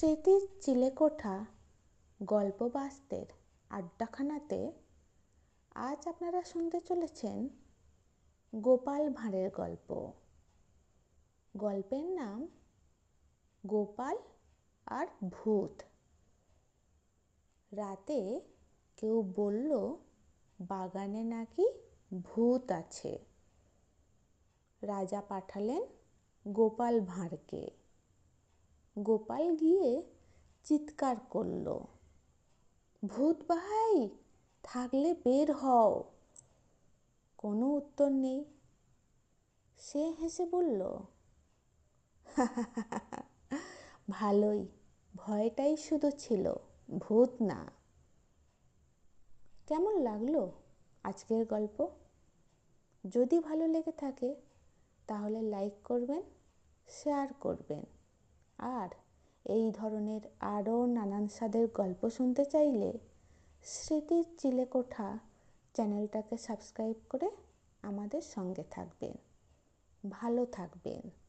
স্মৃতির চিলেকোঠা গল্পবাস্তের আড্ডাখানাতে আজ আপনারা শুনতে চলেছেন গোপাল ভাঁড়ের গল্প। গল্পের নাম গোপাল আর ভূত। রাতে কেউ বলল বাগানে নাকি ভূত আছে। রাজা পাঠালেন গোপাল ভাঁড়কে। গোপাল গিয়ে চিৎকার করল, ভূত ভাই, থাকলে বের হও। কোনো উত্তর নেই। সে হেসে বলল, ভালোই, ভয়টাই শুধু ছিল, ভূত না। কেমন লাগলো আজকের গল্প? যদি ভালো লেগে থাকে তাহলে লাইক করবেন, শেয়ার করবেন। আর এই ধরনের আরও নানান স্বাদের গল্প শুনতে চাইলে স্মৃতির চিলেকোঠা চ্যানেলটাকে সাবস্ক্রাইব করে আমাদের সঙ্গে থাকবেন। ভালো থাকবেন।